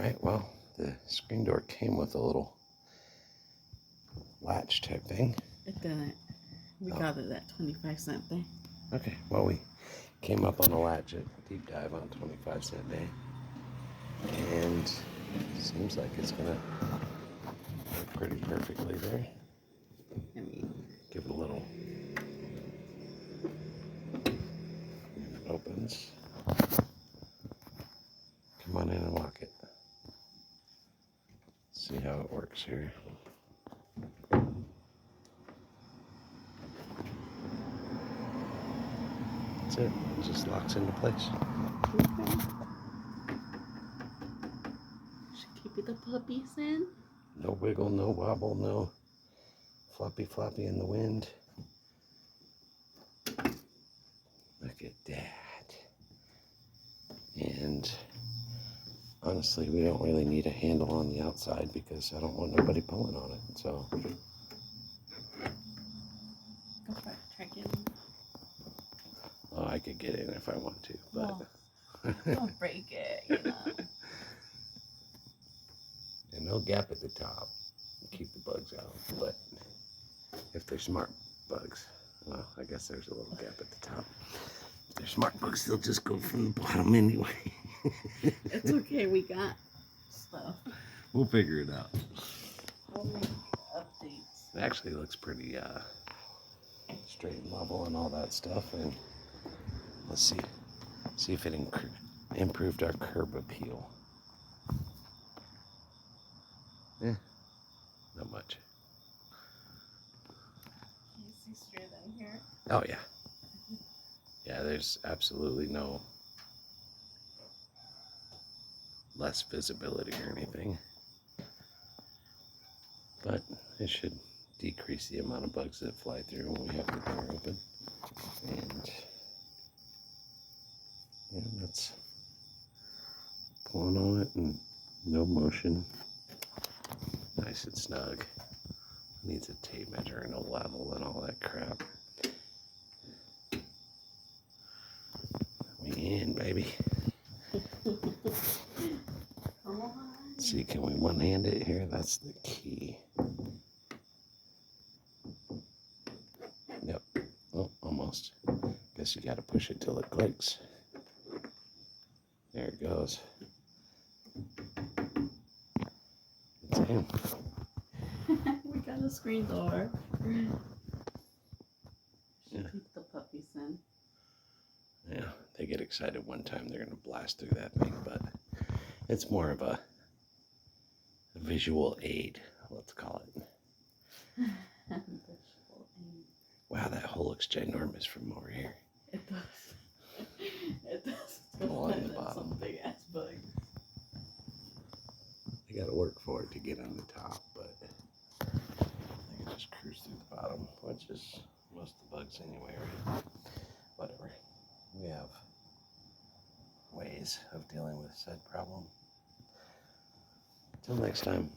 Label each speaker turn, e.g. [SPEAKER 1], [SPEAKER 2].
[SPEAKER 1] Alright, well, the screen door came with a little latch type thing.
[SPEAKER 2] It didn't. We got it at 25-cent thing.
[SPEAKER 1] Okay, well, we came up on a latch at Deep Dive on 25-cent day. And seems like it's going to work pretty perfectly there.
[SPEAKER 2] I mean,
[SPEAKER 1] Give it a little. And it opens. Come on in and lock it. See how it works here. That's it. It just locks into place.
[SPEAKER 2] okay. Should keep the puppies in.
[SPEAKER 1] No wiggle, no wobble, no floppy in the wind. Look at that. And honestly, we don't really need a handle on the outside because I don't want nobody pulling on it. So
[SPEAKER 2] Go for it. Try getting.
[SPEAKER 1] oh, I could get in if I want to, but
[SPEAKER 2] Well, don't break it, you know.
[SPEAKER 1] and no gap at the top. Keep the bugs out. But if they're smart bugs, well, I guess there's a little gap at the top. If they're smart bugs, they'll just go from the bottom anyway.
[SPEAKER 2] It's okay. We got stuff.
[SPEAKER 1] We'll figure it out.
[SPEAKER 2] We'll make updates.
[SPEAKER 1] It actually looks pretty straight and level and all that stuff. And let's see if it improved our curb appeal. Not much.
[SPEAKER 2] Can you see straight in here?
[SPEAKER 1] Oh yeah. Yeah, there's absolutely no less visibility or anything. But it should decrease the amount of bugs that fly through when we have the door open. And yeah, that's pulling on it and no motion. Nice and snug. Needs a tape measure and a level and all that crap. We in, baby.
[SPEAKER 2] Come on.
[SPEAKER 1] See, can we one-hand it here? That's the key. Yep. Oh, almost. Guess you got to push it till it clicks. There it goes. It's in.
[SPEAKER 2] We got a screen door.
[SPEAKER 1] Yeah.
[SPEAKER 2] Should keep the puppies in.
[SPEAKER 1] Yeah, they get excited one time, they're going to blast through that thing, but it's more of a visual aid, let's call it. Wow, that hole looks ginormous from over here.
[SPEAKER 2] It does. It does.
[SPEAKER 1] All on the bottom.
[SPEAKER 2] Some big ass bug.
[SPEAKER 1] They got to work for it to get on the top, but they can just cruise through the bottom, which is most of the bugs anyway, right? Whatever. We have ways of dealing with said problem. Till next time.